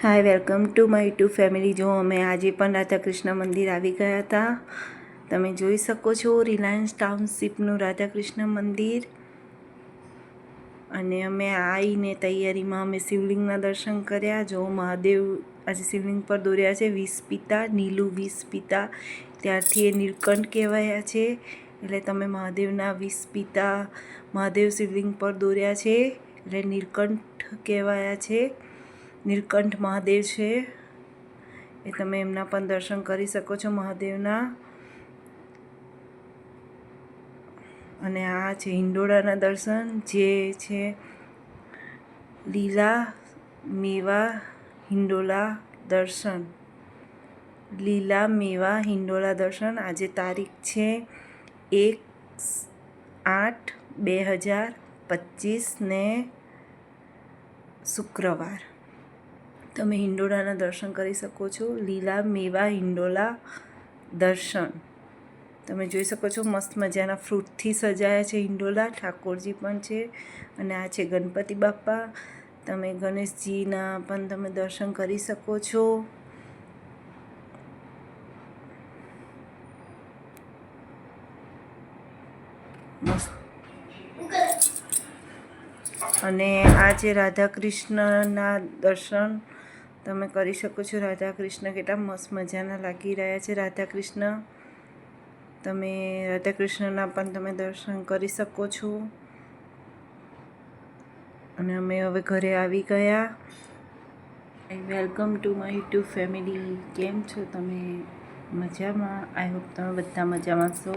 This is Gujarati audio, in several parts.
Hi welcome to my YouTube family. જો અમે આજે પણ રાધાકૃષ્ણ મંદિર આવી ગયા હતા. તમે જોઈ શકો છો રિલાયન્સ ટાઉનશીપનું રાધાકૃષ્ણ મંદિર. અને અમે આવીને તૈયારીમાં અમે શિવલિંગના દર્શન કર્યા. જો મહાદેવ આજે શિવલિંગ પર દોર્યા છે 20 પિતા, નીલું 20 પિતા, ત્યારથી એ નીલકંઠ કહેવાયા છે. એટલે તમે મહાદેવના 20 પિતા મહાદેવ શિવલિંગ પર દોર્યા છે એટલે નીલકંઠ કહેવાયા છે. નીલકંઠ મહાદેવ છે એ તમે એમના પણ દર્શન કરી શકો છો મહાદેવના. અને આ છે હિંડોળાના દર્શન, જે છે લીલા મેવા હિંડોળા દર્શન. લીલા મેવા હિંડોળા દર્શન. આજે તારીખ છે 1/8/2025 ને શુક્રવાર. તમે હિંડોળાના દર્શન કરી શકો છો. લીલા મેવા હિંડોળા દર્શન તમે જોઈ શકો છો. મસ્ત મજાના ફ્રૂટથી સજાયા છે હિંડોળા. ઠાકોરજી પણ છે અને આ છે ગણપતિ બાપ્પા. તમે ગણેશજીના પણ તમે દર્શન કરી શકો છો. મસ્ત. અને આ છે રાધાકૃષ્ણના દર્શન તમે કરી શકો છો. રાધાકૃષ્ણ કેટલા મસ્ત મજાના લાગી રહ્યા છે. રાધાકૃષ્ણ તમે રાધાકૃષ્ણના પણ તમે દર્શન કરી શકો છો. અને અમે હવે ઘરે આવી ગયા. Welcome to my YouTube family. કેમ છો તમે? મજામાં? આઈ હોપ તમે બધા મજામાં છો.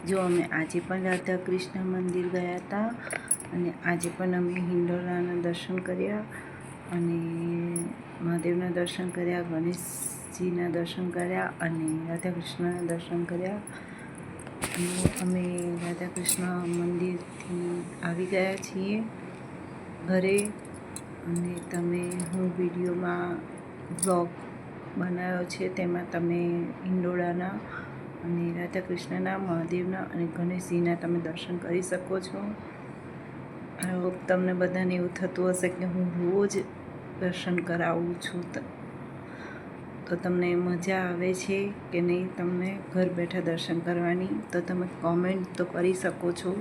જો અમે આજે પણ રાધાકૃષ્ણ મંદિર ગયા હતા અને આજે પણ અમે હિંડોળાના દર્શન કર્યા અને મહાદેવના દર્શન કર્યા, ગણેશજીના દર્શન કર્યા અને રાધાકૃષ્ણના દર્શન કર્યા. અને અમે રાધાકૃષ્ણ મંદિરથી આવી ગયા છીએ ઘરે. અને હું વિડીયોમાં વ્લોગ બનાવ્યો છે, તેમાં તમે હિંડોળાના અને રાધાકૃષ્ણના, મહાદેવના અને ગણેશજીના તમે દર્શન કરી શકો છો. આઈ હોપ તમને બધાને એવું થતું હશે કે હું રોજ દર્શન કરાવું છું, તો તમને મજા આવે છે કે નહીં તમને ઘર બેઠા દર્શન કરવાની. તો તમે કોમેન્ટ તો કરી શકો છો.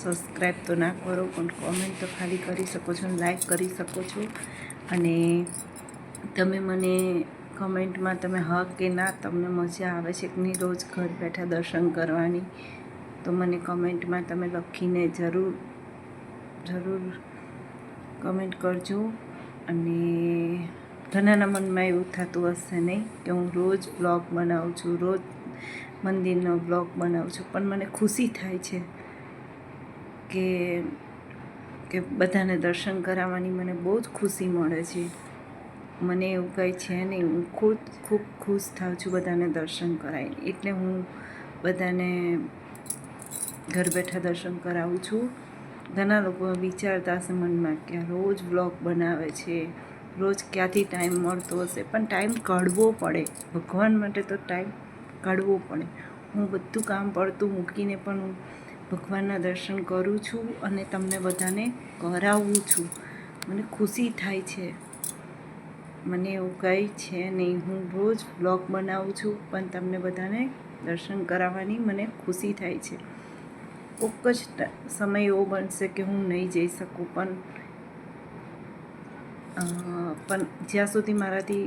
સબસ્ક્રાઈબ તો ના કરો પણ કોમેન્ટ તો ખાલી કરી શકો છો, લાઈક કરી શકો છો. અને તમે મને કમેન્ટમાં તમે હા કે ના તમને મજા આવે છે કે નહીં રોજ ઘર બેઠા દર્શન કરવાની, તો મને કમેન્ટમાં તમે લખીને જરૂર કમેન્ટ કરજો. અને ઘણાના મનમાં એવું થતું હશે નહીં કે હું રોજ બ્લોગ બનાવું છું, રોજ મંદિરનો બ્લોગ બનાવું છું, પણ મને ખુશી થાય છે કે બધાને દર્શન કરાવવાની મને બહુ જ ખુશી મળે છે. મને એવું કંઈ છે નહીં, હું ખૂબ ખુશ થાઉં છું બધાને દર્શન કરાવીને. એટલે હું બધાને ઘર બેઠા દર્શન કરાવું છું. ઘણા લોકો વિચારતા હશે મનમાં કે રોજ વ્લોગ બનાવે છે, રોજ ક્યાંથી ટાઈમ મળતો હશે, પણ ટાઈમ કાઢવો પડે. ભગવાન માટે તો ટાઈમ કાઢવો પડે. હું બધું કામ પડતું મૂકીને પણ હું ભગવાનના દર્શન કરું છું અને તમને બધાને કરાવું છું. મને ખુશી થાય છે. મને એવું કંઈ છે નહીં, હું રોજ વ્લોગ બનાવું છું પણ તમને બધાને દર્શન કરાવવાની મને ખુશી થાય છે. કોઈક જ સમય એવો બનશે કે હું નહીં જઈ શકું, પણ જ્યાં સુધી મારાથી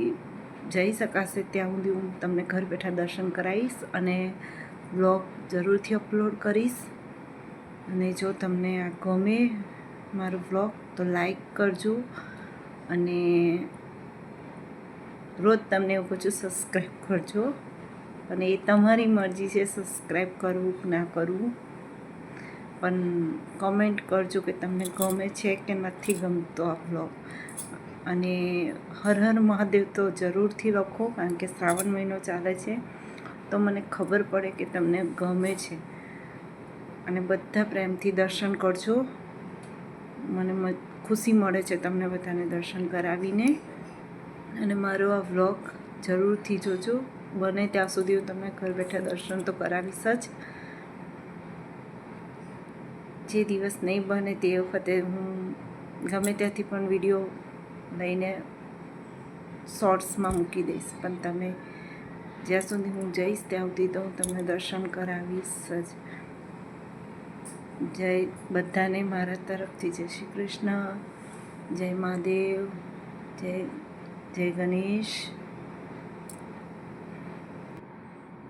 જઈ શકાશે ત્યાં સુધી હું તમને ઘર બેઠા દર્શન કરાવીશ અને વ્લોગ જરૂરથી અપલોડ કરીશ. અને જો તમને આ ગમે મારો વ્લોગ તો લાઈક કરજો. અને રોજ તમને એવું કહું છું સબસ્ક્રાઈબ કરજો. અને એ તમારી મરજી છે સબસ્ક્રાઈબ કરવું કે ના કરવું, પણ કમેન્ટ કરજો કે તમને ગમે છે કે નથી ગમતો આ વ્લોગ. અને હર હર મહાદેવ તો જરૂરથી લખો, કારણ કે શ્રાવણ મહિનો ચાલે છે તો મને ખબર પડે કે તમને ગમે છે. અને બધા પ્રેમથી દર્શન કરજો. મને ખુશી મળે છે તમને બધાને દર્શન કરાવીને. અને મારો આ વ્લોગ જરૂરથી જોજો. બને ત્યાં સુધી હું તમને ઘર બેઠા દર્શન તો કરાવીશ જ. જે દિવસ નહીં બને તે વખતે હું ગમે ત્યાંથી પણ વિડીયો લઈને શોર્ટ્સમાં મૂકી દઈશ, પણ તમે જ્યાં સુધી હું જઈશ ત્યાં સુધી તો હું તમને દર્શન કરાવીશ જ. જય બધાને મારા તરફથી જય શ્રી કૃષ્ણ, જય મહાદેવ, જય ગણેશ.